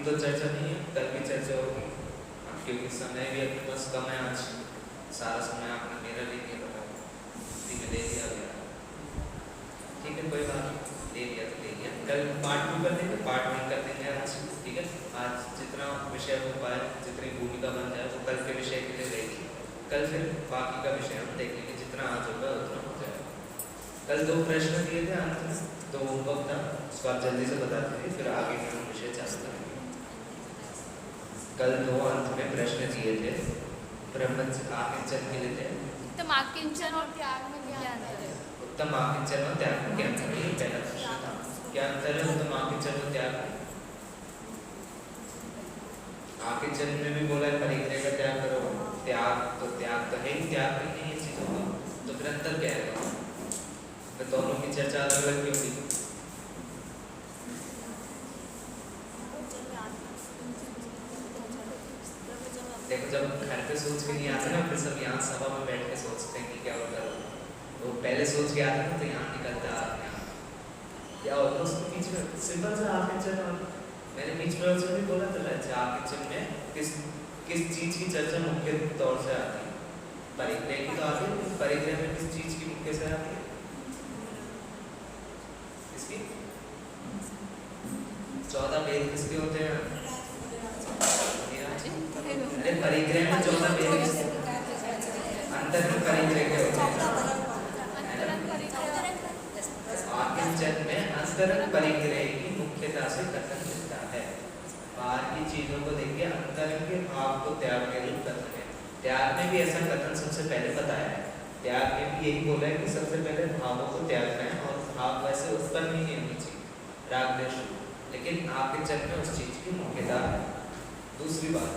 तो चर्चा नहीं है, कल भी चर्चा होगी, क्योंकि समय भी अपने पास कम है। आज सारा समय आपने मेरा ले लिया, ठीक है, ले लिया गया, ठीक है, कोई बात नहीं, ले लिया तो ले लिया। कल पार्ट 2 कर देंगे, पार्ट 1 कर देंगे आज, ठीक है। आज जितना विषय हो पाए, जितनी भूमिका बन जाए वो कल के विषय के लिए रहेगी। कल फिर बाकी का विषय हम देख लेंगे, जितना आज होगा उतना हो जाएगा। कल 2 प्रश्न दिए थे अंत में, तो होमवर्क था, उसको आप जल्दी से बता दीजिए, फिर आगे का विषय चालू करेंगे। कल 2 अंत में प्रश्न दिए थे, ब्रह्मचर्य आकिंचन के लिए थे। उत्तम आकिंचन और त्याग में क्या अंतर है? उत्तम आकिंचन और त्याग में क्या अंतर है, ये पहला प्रश्न था। क्या अंतर है उत्तम आकिंचन और त्याग में? आकिंचन में भी बोला है परिग्रह का त्याग करो, त्याग तो है ही, त्याग नहीं है ये चीजों का, तो फिर अंतर क्या है? तो दोनों की चर्चा अलग अलग क्यों हुई? देखो, जब घर पे सोच के नहीं आते ना, फिर सब यहाँ सभा में बैठ के सोचते हैं कि क्या होगा, तो पहले सोच के आते ना, तो यहाँ निकलता क्या होता है उसके बीच में सिंपल सा आकिंचन। और मैंने बीच में उसमें भी बोला था, अच्छा आकिंचन में किस चीज की चर्चा मुख्य तौर से आती है? परिग्रह की तो आती है, परिग्रह में किस चीज की मुख्य से आती है? इसकी 14 वेद किसके होते हैं? अरे परिग्रह में 14 वेद अंतर में परिग्रह के होते हैं। आकिंचन में अंतरंग परिग्रह की मुख्यता से कथन मिलता है। बाहर की चीजों को देख के अंतरंग के भाव को त्याग के रूप कथन है। त्याग में भी ऐसा कथन सबसे पहले बताया है, त्याग में भी यही बोला है कि सबसे पहले भावों को त्यागना है, और भाव वैसे उत्पन्न ही नहीं होनी चाहिए, राग द्वेष, लेकिन आकिंचन में उस चीज की मुख्यता है। दूसरी बात,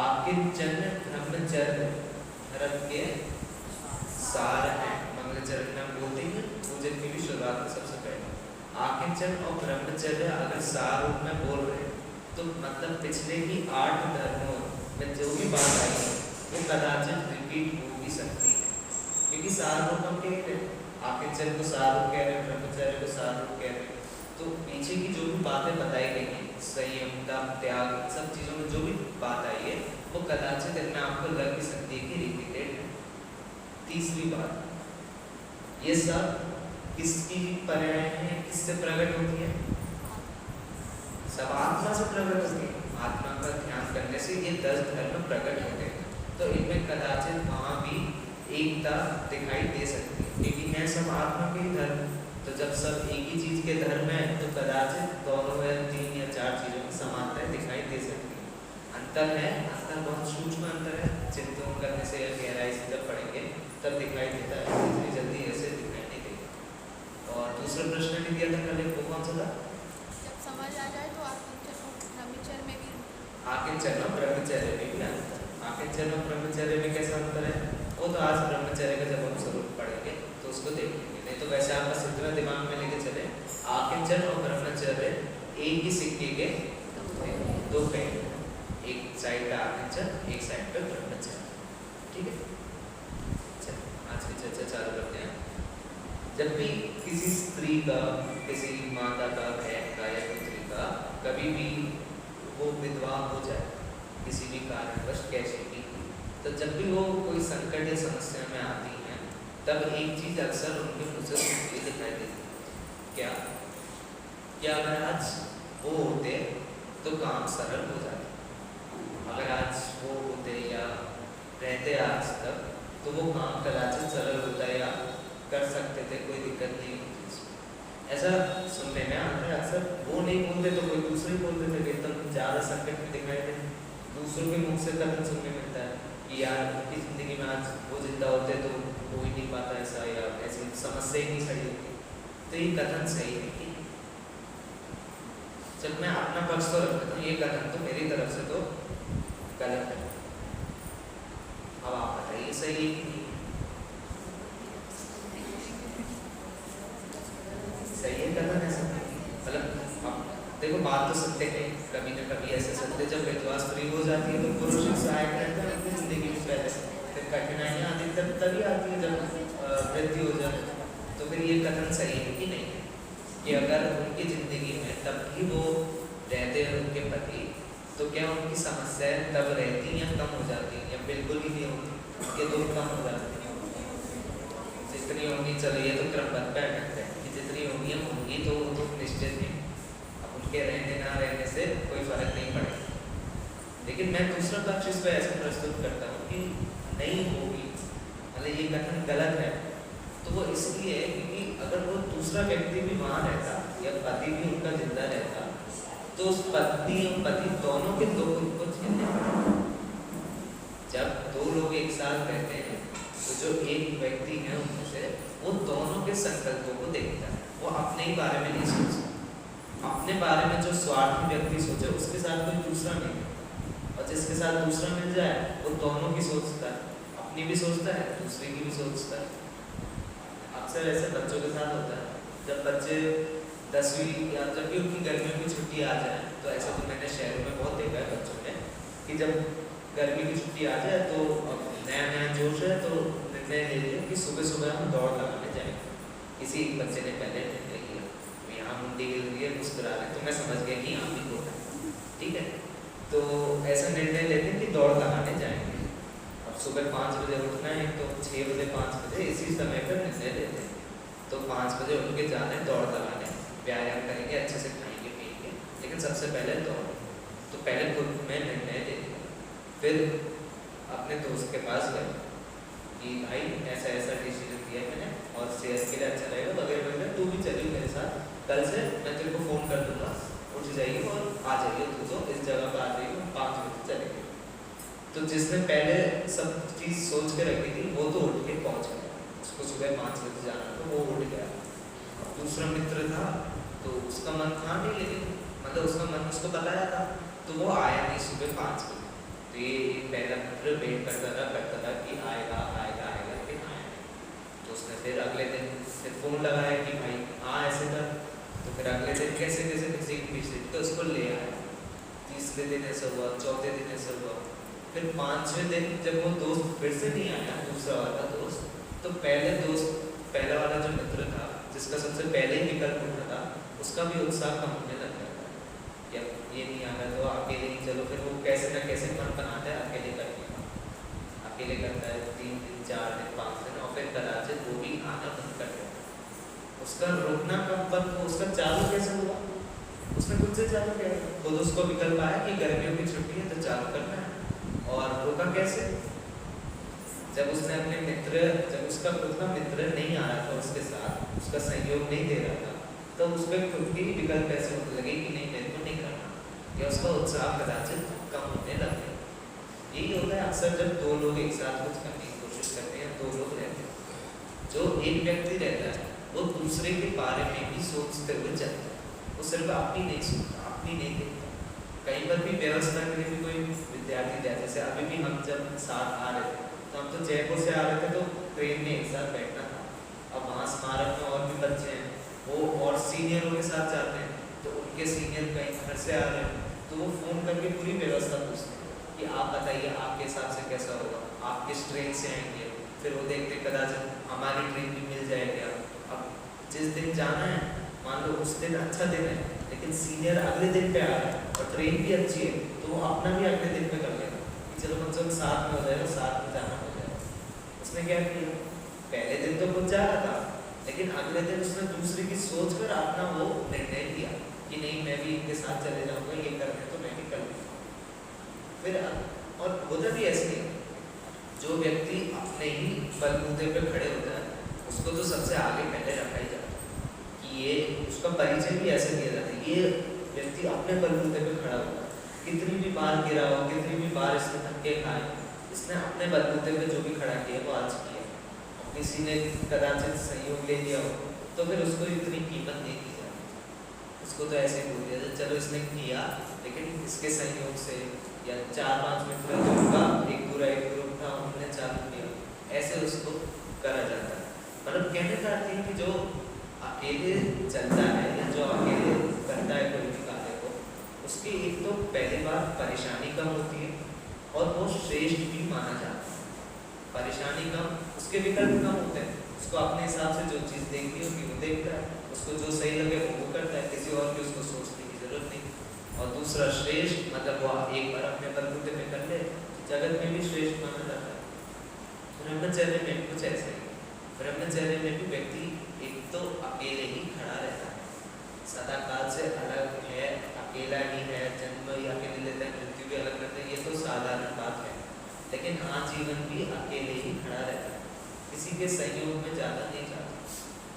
आकिंचन ब्रह्मचर्य धर्म के सार है। मंगलचरण में बोलते हैं पूजन की भी शुरुआत में सबसे पहले आकिंचन और ब्रह्मचर्य अगर सार रूप में बोल रहे तो मतलब पिछले ही 8 धर्मों में जो भी बात आई है वो कदाचित रिपीट हो भी सकती है, क्योंकि सार रूप हम कह रहे हैं, आकिंचन को सार रूप कह रहे हैं, ब्रह्मचर्य को सार रूप कह रहे हैं, तो पीछे की जो भी बातें बताई गई हैं, संयम त्याग, सब चीजों में जो भी बात आई है वो कदाचित इनमें आपको लग भी सकती है कि रिपीटेड है। तीसरी बात, ये सब किसकी पर्याय है, किससे प्रकट होती है? सब आत्मा से प्रकट होती है। आत्मा का ध्यान करने से ये 10 धर्म प्रकट होते हैं, तो इनमें कदाचित वहाँ भी एकता दिखाई दे सकती है, क्योंकि है सब आत्मा के ही धर्म। तो जब सब एक ही चीज के धर्म है तो कदाचित दोनों या 3 या 4 चीजों में समानताएं दिखाई दे सकती है। अंतर है, अंतर बहुत सूक्ष्म अंतर है, चिंतन करने से या गहराई से जब पढ़ेंगे तब दिखाई देता है, इतनी जल्दी ऐसे दिखाई नहीं देगा। और दूसरा प्रश्न भी दिया था कल, वो कौन सा था? जब समझ आ जाए तो ब्रह्मचर्य में भी, आकिंचन और ब्रह्मचर्य में भी अंतर, आकिंचन और ब्रह्मचर्य में कैसा अंतर है वो तो आज ब्रह्मचर्य का जब हम स्वरूप पढ़ेंगे तो उसको देखेंगे, नहीं तो वैसे आप बस इतना दिमाग में लेके चले, आकिंचन और ब्रह्मचर्य एक ही सिक्के के 2 पहलू, एक साइड पे आकिंचन, एक साइड पे ब्रह्मचर्य, ठीक है। आज की चर्चा चालू करते हैं। जब भी किसी स्त्री का, किसी माता का, बहन का या पुत्री का कभी भी वो विधवा हो जाए किसी भी कारणवश, कैसे भी, तो जब भी वो कोई संकट या समस्या में आती हैं तब एक चीज अक्सर उनके मुँह से सुनती दिखाई देती है, क्या अगर आज वो होते तो काम सरल हो जाता, अगर आज वो होते या रहते आज तक तो वो काम कदाचित सरल होता या कर सकते थे, कोई दिक्कत नहीं होती इसमें। ऐसा सुनने में आता है अक्सर, वो नहीं बोलते तो कोई दूसरे बोलते थे, एकदम ज़्यादा संकट में दिखाई दे, दूसरों के मुख से कथन सुनने मिलता है कि यार उनकी ज़िंदगी में आज वो जिंदा होते तो हो ही नहीं पाता ऐसा, या ऐसी समस्या ही नहीं खड़ी होती। तो ये कथन सही है कि जब मैं अपना पक्ष तो रख देता हूँ, ये कथन तो मेरी तरफ से तो गलत है, अब आप बताइए सही है कि नहीं? सही है कथन ऐसा, मतलब अब देखो बात तो सत्य है, कभी न कभी ऐसे सत्य जब विधवा स्त्री हो जाती है तो पुरुष सहायक रहता है अपनी जिंदगी में, पहले फिर कठिनाइयाँ अधिकतर तभी आती है जब मृत्यु हो जाए, तो फिर ये कथन सही है कि नहीं है कि अगर उनकी जिंदगी में तब भी वो रहते हैं उनके पति, तो क्या उनकी समस्याएं तब रहती या कम हो जाती या बिल्कुल ही नहीं होती, ये तो कम हो जाती है। जितनी होंगी, चलो ये तो क्रमबद्ध पे अटकते हैं कि जितनी होंगी तो वो तो निश्चित नहीं, अब उनके रहने ना रहने से कोई फर्क नहीं पड़ेगा। लेकिन मैं दूसरा पक्ष इस पर ऐसे प्रस्तुत करता हूँ कि नहीं होगी, मतलब ये कथन गलत है। तो वो इसलिए है क्योंकि अगर वो दूसरा व्यक्ति भी वहाँ रहता या पति भी उनका जिंदा रहता, तो उस पत्नी और पति दोनों के दुख उनको झेलने पड़ेंगे। जब दो लोग एक साथ रहते हैं तो जो एक व्यक्ति है उनमें से वो दोनों के संकल्पों को देखता है, वो अपने ही बारे में नहीं सोचता। अपने बारे में जो स्वार्थी व्यक्ति सोचे उसके साथ कोई दूसरा नहीं है, और जिसके साथ दूसरा मिल जाए वो दोनों की सोचता है, अपनी भी सोचता है, दूसरे की भी सोचता है। अक्सर ऐसे बच्चों के साथ होता है, जब बच्चे 10वीं या जब भी उनकी गर्मियों की छुट्टी आ जाए, तो ऐसा तो मैंने शहरों में बहुत देखा है बच्चों में कि जब गर्मी की छुट्टी आ जाए तो नया नया जोश है, तो निर्णय ले लिया कि सुबह सुबह हम दौड़ लगाने जाएंगे। किसी एक बच्चे ने पहले निर्णय लिया, तो यहाँ मुंडी गिर रही है, मुस्कुरा रहे, तो मैं समझ गया कि यहाँ भी होगा, ठीक है। तो ऐसा निर्णय लेते हैं कि दौड़ लगाने जाएंगे। अब सुबह 5 बजे उठना है, तो 6 बजे 5 बजे इसी समय पर निर्णय लेते हैं, तो 5 बजे उठ के जाना है दौड़ लगाने, व्यायाम करेंगे, अच्छे से खाएंगे पिएंगे, लेकिन सबसे पहले दौड़। तो पहले खुद में निर्णय ले लिया, फिर अपने दोस्त के पास गए कि भाई ऐसा ऐसा डिसीजन दिया मैंने और सेहत के लिए अच्छा रहेगा वगैरह वगैरह, तू भी चलिए मेरे साथ, कल से मैं तेरे को फ़ोन कर दूँगा, उठ जाइए और आ जाइए, तू तो इस जगह पर आ जाइए, हम 5 बजे चलेंगे। तो जिसने पहले सब चीज़ सोच के रखी थी वो तो उठ के पहुँच गया, उसको सुबह 5 बजे जाना तो वो उठ गया। दूसरा मित्र था तो उसका मन था नहीं, लेकिन मतलब उसका मन उसको बताया था, तो वो आया नहीं सुबह 5 बजे। तो ये पहला मित्र वेट करता था कि आएगा आएगा आएगा, लेकिन आया नहीं। तो उसने फिर अगले दिन फिर फ़ोन लगाया कि भाई हाँ ऐसे कर, तो फिर अगले दिन कैसे कैसे किसी के पीछे तो उसको ले आया। तीसरे दिन ऐसा हुआ, चौथे दिन ऐसा हुआ, फिर 5वें दिन जब वो दोस्त फिर से नहीं आया, दूसरा वाला दोस्त, तो पहला वाला जो मित्र था जिसका सबसे पहले ही विकल्प उठा था, उसका भी उत्साह कम होने लग गया था। या ये नहीं आ रहा तो अकेले ही चलो, फिर वो कैसे ना कैसे मन बनाता है अकेले करने का, अकेले करता है 3 दिन 4 दिन 5 दिन, और फिर कदाचित वो भी आना बंद कर देता है। उसका रुकना कब बंद हुआ, उसका चालू कैसे हुआ, उसने खुद से चालू किया, खुद उसको विकल्प आया कि गर्मियों की छुट्टी है तो चालू करना है, और रुका कैसे, जब उसने अपने मित्र, जब उसका खुद का मित्र नहीं आ रहा था उसके साथ, उसका सहयोग नहीं दे रहा था, तो उस पर खुद की विकल्प ऐसे होने लगे कि नहीं मेरे को नहीं करना, या उसका उत्साह कदाचित कम होने लग गया। यही होता है अक्सर जब दो लोग एक साथ कुछ करने की कोशिश करते हैं, दो लोग रहते हैं। जो एक व्यक्ति रहता है वो दूसरे के बारे में भी सोचते हुए चलता है, वो सिर्फ अपनी नहीं सोचता, अपनी नहीं देखता। कहीं पर भी व्यवस्था के लिए भी कोई विद्यार्थी जाए, जैसे अभी भी हम जब साथ आ रहे थे, तो हम तो जयपुर से आ रहे थे, तो ट्रेन में एक साथ बैठना था। अब वहाँ स्मारक में और भी बच्चे हैं, वो और सीनियरों के साथ जाते हैं, तो उनके सीनियर कहीं घर से आ रहे हैं, तो वो फ़ोन करके पूरी व्यवस्था पूछते हैं कि आप बताइए आपके हिसाब से कैसा होगा, आप किस ट्रेन से आएंगे। फिर वो देखते कदाचित हमारी ट्रेन भी मिल जाएगी। अब जिस दिन जाना है, मान लो उस दिन अच्छा दिन है, लेकिन सीनियर अगले दिन पे आ रहा है और ट्रेन भी अच्छी है, तो वो अपना भी अगले दिन पे कर लेगा कि चलो कम से कम साथ में हो जाएगा, साथ में जाना हो जाएगा। उसने क्या किया, पहले दिन तो खुद जा रहा था, लेकिन अगले दिन उसने दूसरे की सोच कर अपना वो निर्णय लिया कि नहीं मैं भी इनके साथ चले जाऊँगा, ये करने तो मैं भी कर लूँगा। फिर और होता भी ऐसे ही, जो व्यक्ति अपने ही बलबूते पे खड़े होता है उसको तो सबसे आगे पहले रखा ही जाता है कि ये उसका परिचय भी ऐसे दिया जाता है, ये व्यक्ति अपने बलबूते पे खड़ा होता है। कितनी भी बार गिरा हो, कितनी भी बार इसने धक्के खाए, इसने अपने बलबूते पे जो भी खड़ा किया वो आज किया। किसी ने कदाचित सहयोग ले लिया हो तो फिर उसको इतनी कीमत नहीं दी जाती, उसको तो ऐसे बोल दिया जाए चलो इसने किया, लेकिन इसके सहयोग से या 4-5 मित्र का एक पूरा एक ग्रुप था उन्होंने चालू किया, ऐसे उसको करा जाता है। मतलब कहने का अर्थ है कि जो अकेले चलता है या जो अकेले करता है कोई भी कार्य को, उसकी एक तो पहली बार परेशानी कम होती है और वो श्रेष्ठ भी माना जाता है। परेशानी कम, उसके विकल्प कम होते हैं, उसको अपने हिसाब से जो चीज़ देखनी होगी वो देखता है, उसको जो सही लगे वो करता है, किसी और की उसको सोचने की जरूरत नहीं। दूसरा श्रेष्ठ, मतलब वो एक बार अपने बलबूते पे कर ले, जगत में भी श्रेष्ठ माना जाता है। ब्रह्मचर्य में भी कुछ ऐसे ही, ब्रह्मचर्य में भी व्यक्ति एक तो अकेले ही खड़ा रहता है, सदा काल से अलग है, अकेला ही है, जन्म ही अकेले लेता है, मृत्यु भी अलग लेता है, ये तो साधारण बात है। लेकिन आजीवन भी अकेले ही खड़ा रहता है, किसी के सहयोग में ज़्यादा नहीं जाता।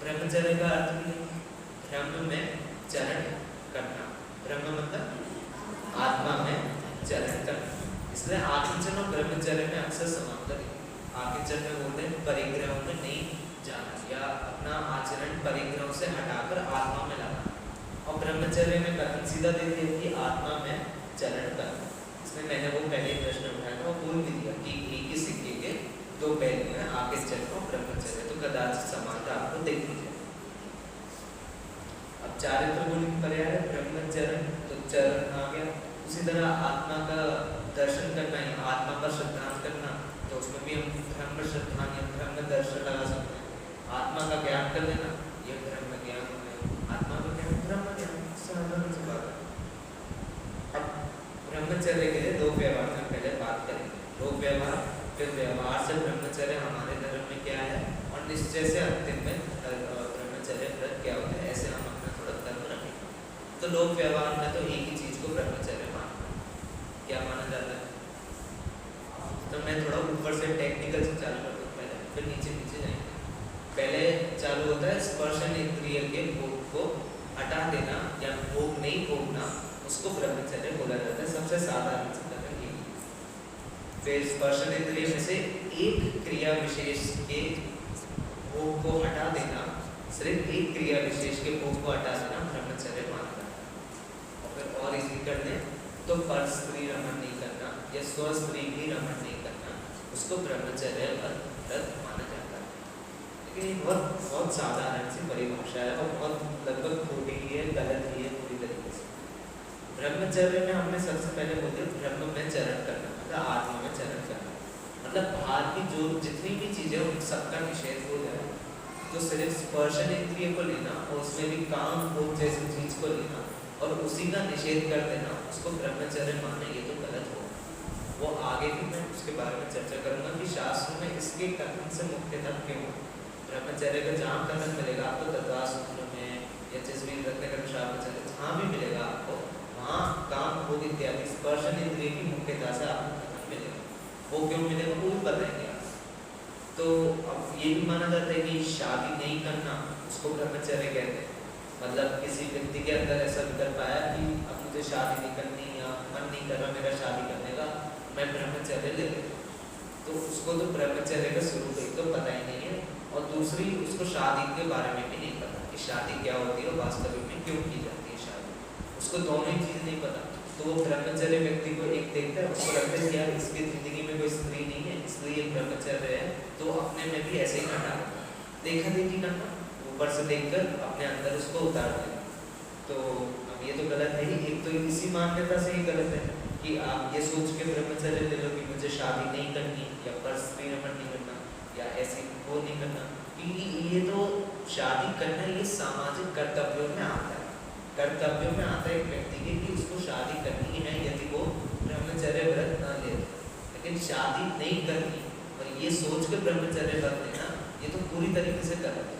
ब्रह्मचर्य का अर्थ भी ब्रह्म में चरण करना, ब्रह्म मतलब आत्मा में चरण करना, इसलिए आकिंचन और ब्रह्मचर्य में अक्सर समांतर है। आकिंचन में बोलते हैं परिग्रहों में नहीं जाना या अपना आचरण परिग्रहों से हटाकर आत्मा में लाना, और ब्रह्मचर्य में कथन सीधा दे दिया कि आत्मा में चरण करना। इसमें मैंने वो पहले ही प्रश्न उठाया था और बोल भी दिया कि एक ही सिक्के के दो पहलू हैं, आकिंचन और ब्रह्मचर्य, तो कदाचित समानता आपको देखनी चाहिए। अब चारित्र गुण की पर्याय है ब्रह्मचर्य, तो चरण आ गया। उसी तरह आत्मा का दर्शन करना है, आत्मा पर श्रद्धांजलि करना, तो उसमें भी हम ब्रह्म श्रद्धांजलि या ब्रह्म दर्शन लगा सकते हैं। आत्मा का ज्ञान कर लेना, यह ब्रह्म ज्ञान हो गया, आत्मा का ज्ञान ब्रह्म ज्ञान, साधारण सी बात है। अब ब्रह्मचर्य के लिए लोक व्यवहार में पहले बात करेंगे, लोक व्यवहार, फिर व्यवहार से ब्रह्मचर्य हमारे धर्म में क्या है, और निश्चय से अंतिम में ब्रह्मचर्य व्रत क्या होता है, ऐसे हम अपना थोड़ा धर्म रखेंगे। तो लोक व्यवहार में तो एक ही चीज को ब्रह्मचर्य मानना, क्या माना जाता है। तो मैं थोड़ा ऊपर से टेक्निकल से चालू करता हूँ पहले, फिर नीचे नीचे जाएंगे। पहले चालू होता है स्पर्शन इंद्रिय के भोग को हटा देना या भोग नहीं भोगना, उसको ब्रह्मचर्य बोला जाता है, सबसे साधारण सी कथन ये। फिर स्पर्शन इंद्रिय में से एक क्रिया विशेष के भोग को हटा देना, सिर्फ एक क्रिया विशेष के भोग को हटा देना ब्रह्मचर्य माना जाता है। और फिर और इसी कर दें तो पर स्त्री रमण नहीं करना या स्व स्त्री भी रमण नहीं करना, उसको ब्रह्मचर्य व्रत माना जाता है। लेकिन ये बहुत साधारण सी परिभाषा है और बहुत लगभग खोटी ही है, गलत ही है पूरी तरीके से। ब्रह्मचर्य में हमने सबसे पहले बोले ब्रह्म में चरण करना, मतलब आत्मा में चरण करना, मतलब बाहर की जो जितनी भी चीजें उन सबका निषेध हो जाए। तो सिर्फ स्पर्शन इंद्रिय को लेना और उसमें भी काम भोग जैसी चीज को लेना और उसी का निषेध कर देना, उसको ब्रह्मचर्य मानना, ये तो गलत हो। वो आगे भी मैं उसके बारे में चर्चा करूंगा कि शास्त्र में इसके कथन से मुख्यतः क्यों ब्रह्मचर्य का जहाँ कथन मिलेगा आपको, तत्वा सूत्र में या जिसमें रत्नकर्म शास्त्र जहाँ भी मिलेगा आपको, वहाँ काम भोग इत्यादि स्पर्शन इंद्रिय की मुख्यता से आपको कथन मिलेगा। वो क्यों मिलेगा वो भी बताएंगे आप। तो अब ये भी माना जाता है कि शादी नहीं करना उसको ब्रह्मचर्य कहते हैं, मतलब किसी व्यक्ति के अंदर ऐसा विकल्प आया कि अब मुझे शादी नहीं करनी या मन नहीं कर रहा मेरा शादी करने का, मैं ब्रह्मचर्य ले लूँ, तो उसको तो ब्रह्मचर्य का स्वरूप एक तो पता ही नहीं है, और दूसरी उसको शादी के बारे में भी नहीं पता कि शादी क्या होती है और वास्तविक में क्यों की जाती है शादी, उसको दोनों ही चीज़ नहीं पता। तो वो ब्रह्मचर्य व्यक्ति को एक देखता है, उसको लगता है कि यार इसकी जिंदगी में कोई स्त्री नहीं है इसलिए ब्रह्मचर्य है, तो अपने में भी ऐसे ही करना, देखा देखी करना, ऊपर से देखकर अपने अंदर उसको उतार देना। तो अब ये तो गलत है ही, एक तो इसी मान्यता से ही गलत है कि आप ये सोच के ब्रह्मचर्य ले लो कि मुझे शादी नहीं करनी या पर स्त्री रमण नहीं करना या ऐसी वो नहीं करना, कि ये तो शादी करना ये सामाजिक कर्तव्यों में आता है, कर्तव्यों में आता है एक व्यक्ति के कि उसको शादी करनी है यदि वो ब्रह्मचर्य व्रत न ले। लेकिन शादी नहीं करनी और ये सोच के ब्रह्मचर्य व्रत लेना, ये तो पूरी तरीके से गलत है,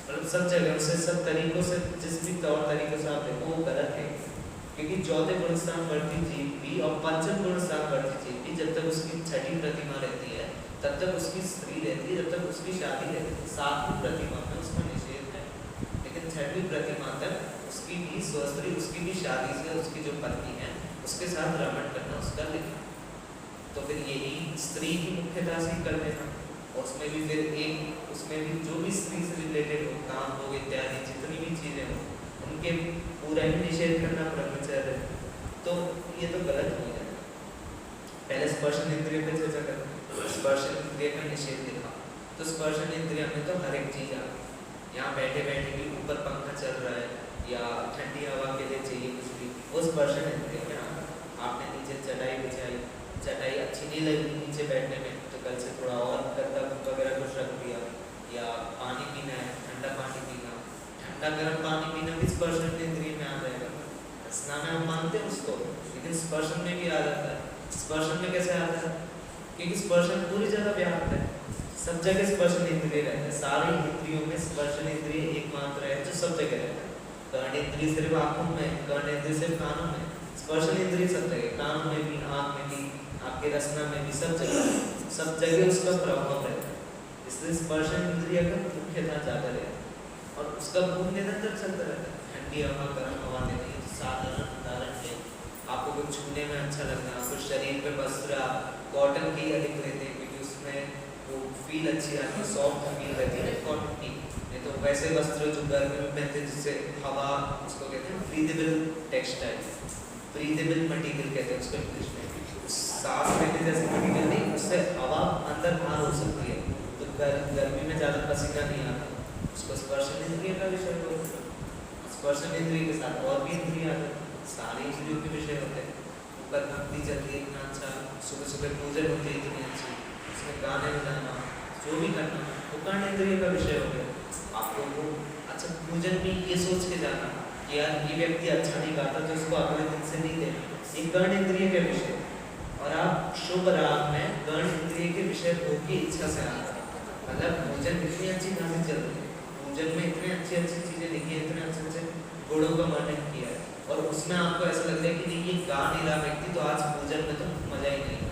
मतलब सब जगह से सब तरीकों से जिस भी तौर तरीकों से आप देखो वो गलत है। क्योंकि चौथे गुण स्थान बढ़ती जीव भी और पंचम गुण स्थान बढ़ती जीव भी जब तक उसकी छठी प्रतिमा रहती है तब तक उसकी स्त्री रहती है, जब तक उसकी शादी रहती है। सातवीं प्रतिमा में उसका निषेध है, लेकिन छठी प्रतिमा तक उसकी भी स्वस्त्री, उसकी भी शादी से उसकी जो पत्नी है उसके साथ रमण करना उसका लिखा। तो फिर यही स्त्री की मुख्यता से कर देना, और उसमें भी फिर एक उसमें भी जो भी स्त्री से रिलेटेड हो काम हो इत्यादि जितनी भी चीज़ें हो उनके पूरा ही निषेध करना ब्रह्मचर्य, तो ये तो गलत हो जाएगा। पहले स्पर्शन इंद्रिय पे चर्चा करते हैं, स्पर्शन इंद्रिय का निषेध लिखा, तो स्पर्शन इंद्रिय में तो हर एक चीज़ आ, यहाँ बैठे बैठे भी ऊपर पंखा चल रहा है या ठंडी हवा के लिए चाहिए कुछ भी, वो स्पर्शन इंद्रिय में आता। आपने नीचे चटाई बिछाई, चटाई अच्छी नहीं लगी नीचे बैठने में, तो कल से थोड़ा और गद्दा वगैरह कुछ रख दिया, या पानी पीना है ठंडा पानी पीना, ठंडा गर्म पानी पीना भी स्पर्शन इंद्रिय में आ जाएगा। रसना में हम मानते हैं उसको, लेकिन स्पर्शन में भी आ जाता है। स्पर्शन में कैसे आता है? क्योंकि स्पर्शन पूरी जगह व्याप्त है, सब जगह स्पर्शन इंद्रिय रहता है। सारे इंद्रियों में स्पर्शन इंद्रिय एकमात्र है जो सब जगह रहता है। कर्ण इंद्रिय सिर्फ आंखों में, कर्ण इंद्रिय सिर्फ कानों में, स्पर्शन इंद्रिय सब जगह, कानों में भी, आंख में भी, आपके रसना में भी, सब जगह उसका प्रभाव रहता है। इसलिए स्पर्शन इंद्रिय का मुख्यतः ज्यादा रहता है और उसका भूख निरंतर चलता रहता है। ठंडी हवा, गर्म हवा देनी, साधारण उदाहरण है, आपको कुछ छूने में अच्छा लगना, कुछ शरीर पे वस्त्र आप कॉटन की अधिक लेते हैं क्योंकि उसमें वो फील अच्छी आती है, सॉफ्ट फील रहती है कॉटन की। नहीं तो वैसे वस्त्र जो गर्मी में पहनते हैं जिससे हवा, उसको कहते हैं ब्रीदेबल टेक्सटाइल, ब्रीदेबल मटेरियल कहते हैं उसको इंग्लिश में। सांस लेने जैसे मटेरियल नहीं, उससे हवा अंदर बाहर हो सकती है, तो गर्मी में ज़्यादा पसीना नहीं आता, उसको स्पर्शन इंद्रिय का विषय होता है। स्पर्शन इंद्रिय के साथ और भी इंद्रिय आते हैं, सारे इंद्रियों के विषय होते हैं। ऊपर भक्ति चलती है इतना अच्छा, सुबह सुबह पूजन होती है इतनी अच्छी, उसमें गाने बजाना, जो भी करना, वो कर्ण इंद्रिय का विषय हो गया। आपको वो अच्छा पूजन भी ये सोच के जाना कि यार ये व्यक्ति अच्छा नहीं गाता तो इसको अगले दिन से नहीं देना, ये कर्ण इंद्रिय के विषय। और आप शुभ राग में कर्ण इंद्रिय के विषय होकर इच्छा से आता है, मतलब पूजन इतनी अच्छी गाने चल रही है, पूजन में इतनी अच्छी अच्छी चीजें लिखी है, इतने अच्छे अच्छे गुणों का वर्णन किया है, और उसमें आपको ऐसा लग रहा है कि नहीं ये गा नहीं रहा व्यक्ति तो आज पूजन में तो मजा ही नहीं है।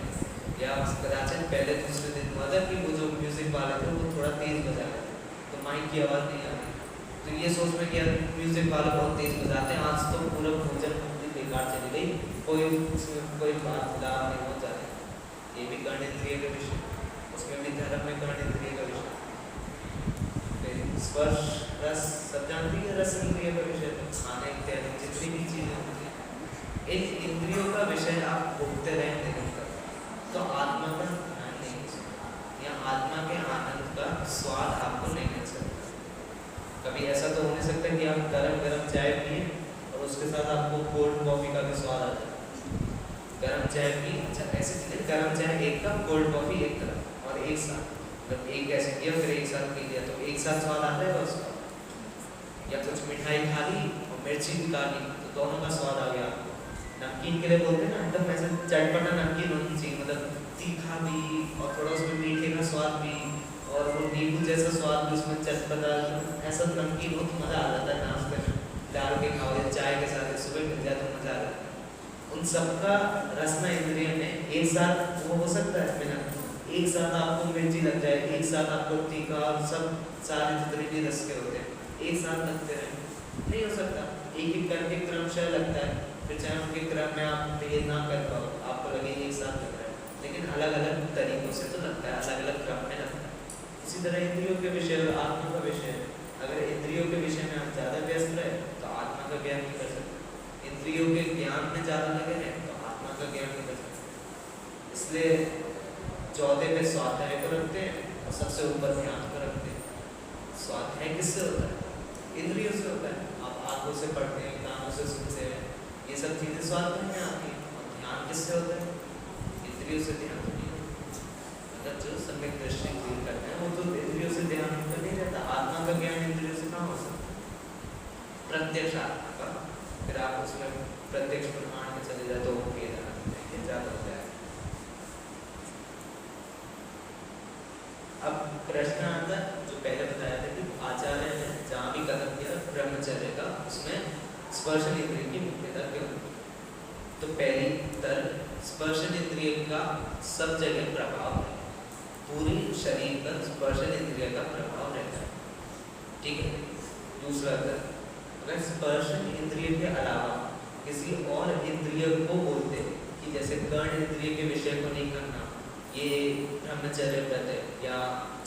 या कदाचित पहले दूसरे दिन हुआ था कि वो जो म्यूजिक वाले थे वो थोड़ा तेज बजा रहे थे तो माइक की आवाज़ नहीं आ रही, तो ये सोच में कि यार म्यूजिक वाले बहुत तेज बजाते हैं, आज तो पूरा पूजन पूरी बेकार चली गई, कोई बात लाभ नहीं हो जाए। ये भी कर्ण इंद्रिय का विषय, उसमें भी धर्म में कर्ण इंद्रिय का विषय। स्पर्श रस सब जानती है, रस इंद्रिय का विषय, खाने इत्यादि जितनी भी चीजें होती हैं, इन इंद्रियों का विषय आप भोगते रहें निरंतर, तो आत्मा का ध्यान नहीं हो सकता या आत्मा के आनंद का स्वाद आपको नहीं मिल सकता। कभी ऐसा तो हो नहीं सकता कि आप गरम गरम चाय पिए और उसके साथ आपको कोल्ड कॉफी का भी स्वाद आ जाए। गरम चाय पी, अच्छा ऐसे नहीं, गरम चाय एक कप, कोल्ड कॉफी एक तरफ, और एक साथ, जब एक ऐसे किया फिर एक साथ पी लिया तो एक साथ स्वाद आता है उसका। या कुछ मिठाई खा ली और मिर्ची भी खा ली तो दोनों का स्वाद आ गया आपको। नमकीन के लिए बोलते हैं ना, एकदम ऐसे चटपटा नमकीन होनी चाहिए, मतलब तीखा भी और थोड़ा उसमें मीठे का स्वाद भी और वो नींबू जैसा स्वाद भी उसमें चटपटा, ऐसा नमकीन हो तो मज़ा आ जाता है। नाश्ते में डाल के खाओ या चाय के साथ सुबह मिल जाए तो मज़ा आ जाता है। उन सबका रसना इंद्रिय में एक साथ वो हो सकता है बिना, एक साथ आपको मिर्ची लग जाए, एक साथ आपको तीखा, सब सारे जितने भी रस के होते हैं एक साथ लगते रहे, नहीं हो सकता। एक एक करके क्रमशः लगता है, फिर चाहे उनके क्रम में आप तेज ना कर पाओ, आपको लगे एक साथ लग रहा है, लेकिन अलग अलग तरीकों से तो लगता है, अलग अलग क्रम में लगता है। इसी तरह इंद्रियों के विषय और आत्मा का विषय, अगर इंद्रियों के विषय में आप ज़्यादा व्यस्त रहे तो आत्मा का ज्ञान नहीं कर सकते, इंद्रियों के ज्ञान में ज़्यादा लगे रहे तो आत्मा का ज्ञान नहीं कर सकते। इसलिए चौथे पे स्वाध्याय को रखते हैं और सबसे ऊपर ध्यान को रखते हैं। स्वाध्याय किससे होता है? इंद्रियों से होता है। आप आंखों से पढ़ते हैं, कानों से सुनते हैं, ये सब चीज़ें स्वाध्याय में आती हैं। और ध्यान किससे होता है? इंद्रियों से ध्यान तो नहीं होता। मतलब जो सम्यक दृष्टि फील करते हैं वो तो इंद्रियों से ध्यान तो नहीं रहता। आत्मा का ज्ञान इंद्रियों से कहाँ हो सकता है? प्रत्यक्ष आत्मा का, फिर आप उसमें प्रत्यक्ष प्रमाण में चले जाए तो ज़्यादा हो जाए। अब प्रश्न आता है जो पहले बताया था कि आचार्य ने जहाँ भी कथन किया ब्रह्मचर्य का, उसमें स्पर्शन इंद्रिय की मुख्यता क्यों? तो पहली तरह स्पर्शन इंद्रिय का सब जगह प्रभाव है, पूरी शरीर पर स्पर्शन इंद्रिय का प्रभाव रहता है, ठीक है। दूसरा तरह, अगर स्पर्शन इंद्रिय के अलावा किसी और इंद्रिय को बोलते कि जैसे कर्ण इंद्रिय के विषय को नहीं करना, ये ब्रह्मचर्य व्रत है, या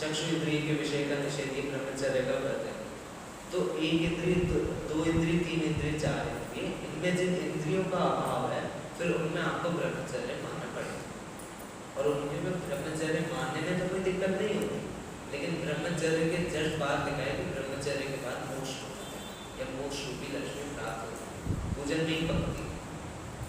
चक्षु इंद्रिय के विषय का निषेध ये ब्रह्मचर्य का व्रत है, तो एक इंद्रिय, दो इंद्रिय, तीन इंद्रिय, चार इंद्रिय, इनमें जिन इंद्रियों का अभाव है फिर उनमें आपको ब्रह्मचर्य मानना पड़ेगा। और उनके में ब्रह्मचर्य मानने में तो कोई दिक्कत नहीं होती, लेकिन ब्रह्मचर्य के जस्ट बाद दिखाए कि ब्रह्मचर्य के बाद मोक्ष होता है या मोक्ष रूपी लक्ष्मी प्राप्त होती है, पूजन नहीं पकती।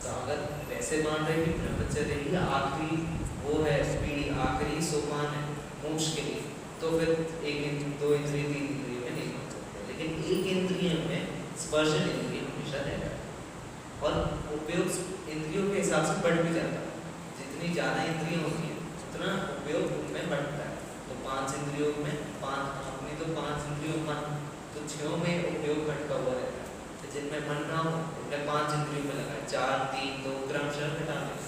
तो अगर वैसे मान रहे कि ब्रह्मचर्य ही आखिरी वो है, पीढ़ी आखिरी सोपान है मोक्ष के लिए, तो फिर एक, दो इंद्रिय, तीन इंद्रिय में नहीं मान सकते, लेकिन एक इंद्रिय में स्पर्शन इंद्रिय हमेशा रहता है। और उपयोग इंद्रियों के हिसाब से बढ़ भी जाता है। जितनी ज़्यादा इंद्रियाँ होती हैं उतना उपयोग उनमें बढ़ता है। तो 5 इंद्रियों में 5 अपनी तो 5 इंद्रियों मन तो 6 में उपयोग घटका हुआ रहता है। तो जिनमें मन ना हो उनमें 5 इंद्रियों में लगा है, 4 3 2 क्रमशः घटा दें।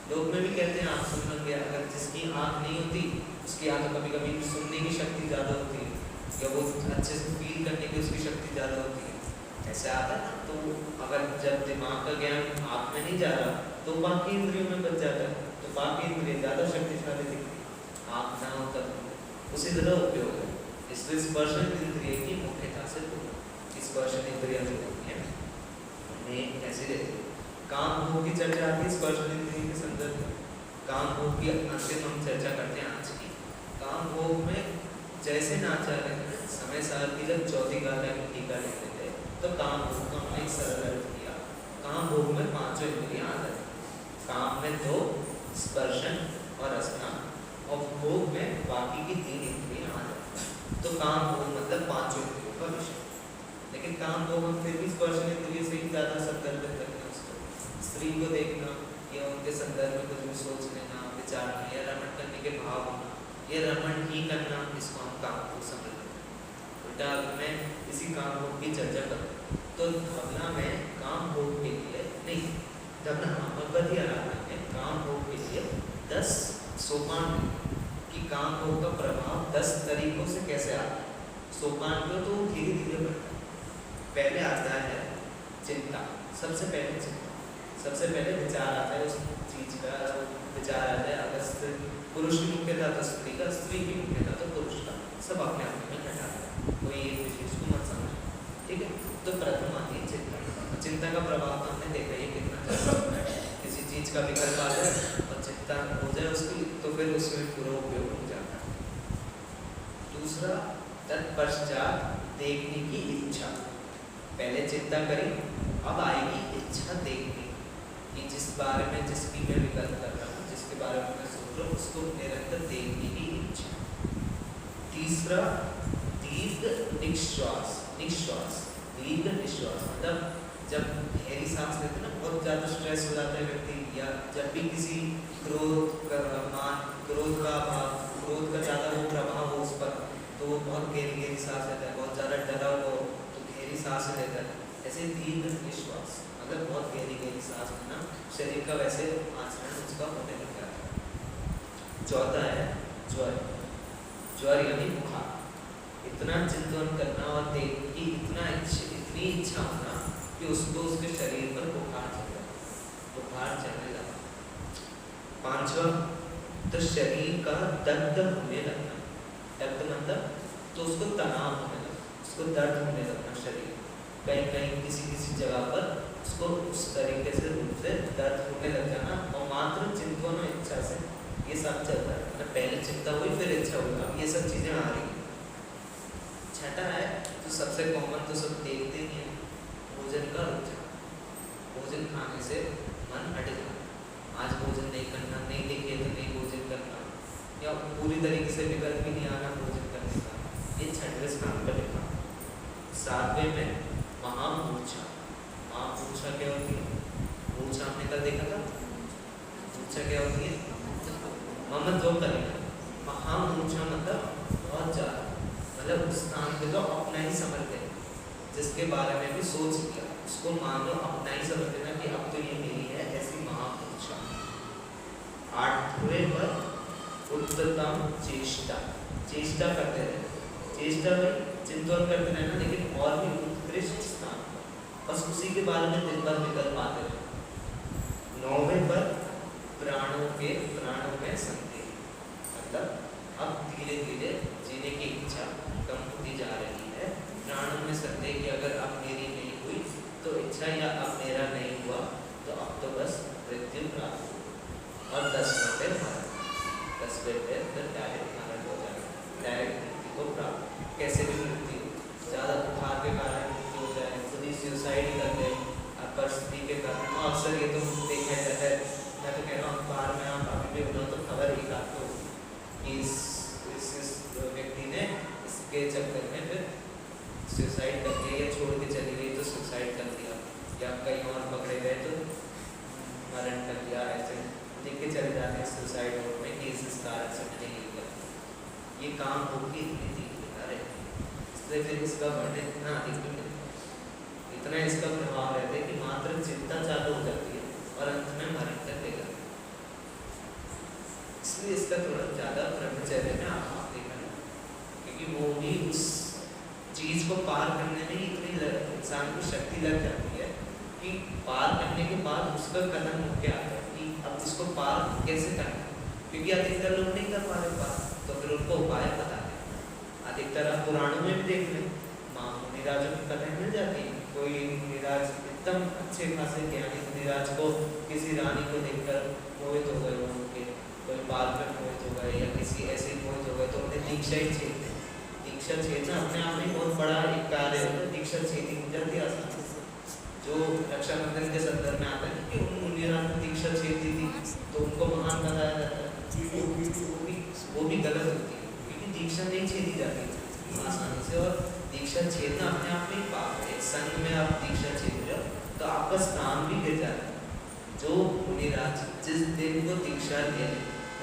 लोग में भी कहते हैं आँख सुन गया, अगर जिसकी आँख नहीं होती उसकी आँख कभी कभी सुनने की शक्ति ज़्यादा होती है या वो अच्छे से फील करने की उसकी शक्ति ज़्यादा होती है, ऐसे आता है ना। तो अगर जब दिमाग का ज्ञान आँख में नहीं जा रहा तो बाकी इंद्रियों में बच जाता है, तो बाकी इंद्रिय ज़्यादा शक्तिशाली दिखती है, आँख ना हो तब उसी तरह उपयोग है। इसलिए स्पर्शन इंद्रिय की मुख्यता से स्पर्शन इंद्रिया जो होती है उन्हें ऐसे रहती है। काम भोग की चर्चा आती है स्पर्शन इंद्रिय के संदर्भ में। काम भोग की अंतिम हम चर्चा करते हैं आज की। काम भोग में जैसे नाचार्य ने समय सार की जब चौथी गाथा की टीका लिखते थे तो काम भोग का हमने एक सरल अर्थ किया। काम भोग में 5 इंद्रियां आ जाती हैं। काम में 2, स्पर्शन और रसना, और भोग में बाकी की 3 इंद्रियां आ जाती हैं। तो काम भोग मतलब 5 इंद्रियों का विषय। लेकिन काम भोग हम फिर भी स्पर्शन इंद्रिय से ही ज़्यादा संदर्भित करते हैं उसको। स्त्री को देखना या उनके संदर्भ में कुछ भी सोच लेना, विचारना या रमण करने के भाव होना, ये रमण ही करना, इसको हम काम भोग समझते हैं। उल्टा मैं इसी काम भोग की चर्चा करूँ तो भावना में काम भोग के लिए नहीं, भावना भगवती आराधना में काम भोग के लिए 10 सोपान की काम भोग का प्रभाव 10 तरीकों से कैसे आता है। सोपान को तो धीरे धीरे बढ़ता है। पहले आता है चिंता, सबसे पहले चिंता, सबसे पहले विचार आता है उस चीज का, विचार आता है। अगर पुरुष की मुख्यता तो स्त्री का, स्त्री की मुख्यता तो पुरुष का, सब अपने अपने में घटा है, कोई एक विशेष को मत समझ, ठीक है। तो प्रथम आती है चिंता। चिंता का प्रभाव तो हमने देखा है कितना, किसी चीज का विकल्प आ जाए और चिंता हो जाए उसकी तो फिर उसमें पूरा उपयोग हो जाता है। दूसरा, तत्पश्चात देखने की इच्छा। पहले चिंता करी, अब आएगी इच्छा देखने कि जिस बारे में जिसकी मैं विकल्प कर रहा हूँ, जिसके बारे में मैं सोच रहा हूँ, उसको निरंतर देखने की इच्छा। तीसरा, दीर्घ निश्वास। निश्वास, दीर्घ निश्वास मतलब जब गहरी सांस लेते ना, बहुत ज़्यादा स्ट्रेस हो जाता है व्यक्ति, या जब भी किसी क्रोध का ज़्यादा वो प्रभाव हो उस पर, तो वो बहुत गहरी सांस लेता है। बहुत ज़्यादा डरा हो तो गहरी सांस लेता है। ऐसे दीर्घ निश्वास मतलब बहुत गहरी सांस लेना, शरीर का वैसे आचरण उसका होने लग जाता है। चौथा है ज्वर। ज्वर यानी बुखार। इतना चिंतन करना और देखने की इतनी इच्छा होना कि उसको उसके शरीर पर बुखार चढ़ने लगा। पांचवा, तो शरीर का दर्द होने लगना। दर्द मतलब तो उसको तनाव होने लगना, उसको दर्द होने लगना शरीर कहीं किसी जगह पर उसको उस तरीके से रूप से दर्द होने लग जाना। और मात्र चिंतन और इच्छा से ये सब चलता है। मतलब पहले चिंता हुई फिर इच्छा हुई, अब ये सब चीज़ें आ रही हैं। छठा है तो सबसे कॉमन तो सब देखते ही हैं, भोजन का रुझान। भोजन खाने से मन हट जाना। आज भोजन नहीं करना, नहीं देखे तो नहीं भोजन करना, या पूरी तरीके से विकल्प भी नहीं आना भोजन करने का। ये 6वें स्थान पर लिखा। 7वें में महामूर्छा। महामूर्छा क्या होती है? मूर्छा हमने कल देखा था। मूर्छा क्या होती है? मोहम्मद जो करेगा। महामूर्छा मतलब बहुत ज़्यादा, मतलब उस स्थान पे तो अपना ही समझ गए, जिसके बारे में भी सोच लिया उसको मान लो अपना ही समझ लेना कि अब तो ये मेरी है, ऐसी महामूर्छा। 8वें पर उत्तम चेष्टा। चेष्टा करते रहे, चेष्टा में चिंतन करते रहना, लेकिन और भी उत्कृष्ट स्थान पर बस उसी के बारे में दिन भर विकल्प आते रहे। 9वें पर प्राणों में संदेह। मतलब अब धीरे धीरे जीने की इच्छा कम होती जा रही है। प्राणों में संदेह कि अगर अब मेरी नहीं हुई तो इच्छा, या अब मेरा नहीं हुआ तो अब तो बस मृत्यु प्राप्त हो। और 10वें पे मरण। 10वें पे फिर डायरेक्ट मरण हो जाएगा, डायरेक्ट मृत्यु को प्राप्त। कैसे भी मृत्यु, ज़्यादा बुखार के कारण मृत्यु हो जाए, खुद ही सुसाइड कर ले परिस्थिति के कारण। तो अक्सर ये तो देखा जाता है, मैं तो कह रहा हूँ बाहर में आप अभी भी उन्होंने तो खबर एक आपको कि इस व्यक्ति ने इसके चक्कर में फिर सुसाइड कर लिया, या छोड़ के चली गई तो सुसाइड कर लिया। या कहीं और पकड़े गए तो मरण कर दिया, ऐसे लिख के चले जाते हैं सुसाइड नोट में कि इस कारण से मैंने ये कर, ये काम होगी इतनी तीव्रता रहती है, इसलिए फिर इसका वर्णन इतना अधिक भी मिलता है, इतना इसका प्रभाव रहता है कि मात्र चिंता चालू हो जाती है और अंत में मरण कर देगा। इसलिए इसका थोड़ा ज़्यादा ब्रह्मचर्य में आप देखना, क्योंकि वो भी उस चीज़ को पार करने में इतनी इंसान को शक्ति लग जाती है कि पार करने के बाद उसका कदम मुख्य आता है कि अब इसको पार कैसे करना है, क्योंकि अधिकतर लोग नहीं कर पा रहे पार, तो फिर उनको उपाय बता दें। अधिकतर आप पुराणों में भी देख लें, मुनिराजों की कथाएं मिल जाती हैं। कोई मुनिराज एकदम अच्छे खासे ज्ञानी मुनिराज को किसी रानी को देखकर मोहित हो गए, उनके कोई बाल में मोहित हो गए या किसी ऐसे मोहित हो गए तो उन्हें दीक्षा ही छेद दी। दीक्षा छेदना अपने आप में बहुत बड़ा एक कार्य है, दीक्षा छेदी हो जाती है आसानी से। जो रक्षाबंधन के संदर्भ में आता है कि उन मुनिराज ने दीक्षा छेद दी थी तो उनको महान बताया जाता है, वो भी गलत होती है, क्योंकि दीक्षा नहीं छेदी जाती आसानी से, और दीक्षा छेदना अपने आप में पाप है। संघ में आप दीक्षा छेद रहे हो तो आपका स्थान भी गिर जाता है। जो मुनिराज जिस दिन को दीक्षा दिया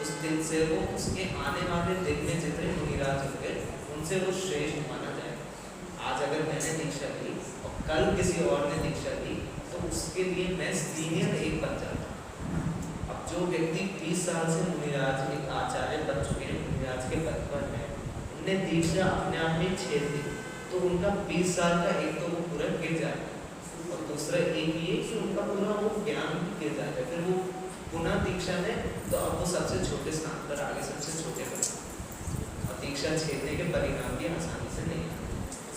उस दिन से वो उसके आने वाले दिन में जितने मुनिराज होंगे उनसे वो श्रेष्ठ माना जाएगा। आज अगर मैंने दीक्षा ली और कल किसी और ने दीक्षा ली तो उसके लिए मैं सीनियर एक बन जाता हूँ। अब जो व्यक्ति 20 साल से मुनिराज एक आचार्य बन चुके हैं, मुनिराज के पद पर है, उनने दीक्षा अपने आप में छेद दी तो उनका 20 साल का एक तो वो पूरा गिर जाएगा, और दूसरा एक ये कि उनका पूरा वो ज्ञान भी गिर जाता है। फिर वो पुनः दीक्षा में तो अब वो सबसे छोटे स्थान पर आगे सबसे छोटे पर, और दीक्षा छेदने के परिणाम भी आसानी से नहीं आते।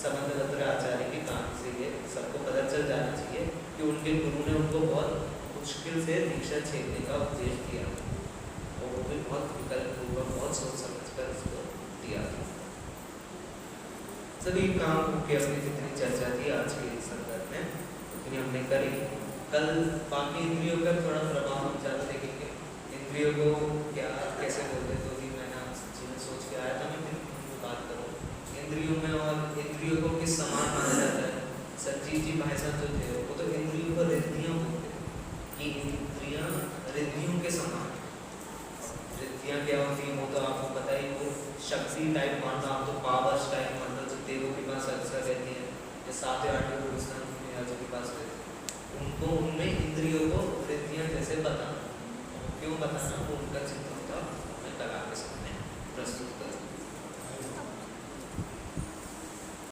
समंतभद्र आचार्य की कहानी से ये सबको पता चल जाना चाहिए कि उनके गुरु ने उनको बहुत मुश्किल से दीक्षा छेदने का उपदेश दिया, और वो भी बहुत विकल्प पूर्वक बहुत सोच समझ कर उसको दिया। सभी काम की अपनी जितनी चर्चा थी आज के संदर्भ में उतनी हमने करी। कल बाकी इंद्रियों का थोड़ा प्रभाव हम ज़्यादा देखेंगे, इंद्रियों को क्या कैसे बोलते हैं, तो भी मैंने चीज़ें सोच के आया था, मैं फिर बात करूँ इंद्रियों में, और इंद्रियों को किस समान माना जाता है। संजीव जी भाई साहब जो थे वो तो इंद्रियों को रिद्धियाँ बोलते हैं कि इंद्रियाँ रिद्धियों के समान। रिद्धियाँ क्या होती हैं वो तो आपको पता ही, वो शक्ति टाइप मानना, आप तो पावर्स टाइप मानना जो देवों के पास अक्सर रहती है, या 7 या 8 पुरुषों के पास रहती है, उनको उनमें इंद्रियों को रिद्धियाँ जैसे बताना। क्यों बताना, वो उनका चित्र होता है, मैं कल आपके सामने प्रस्तुत करूँ।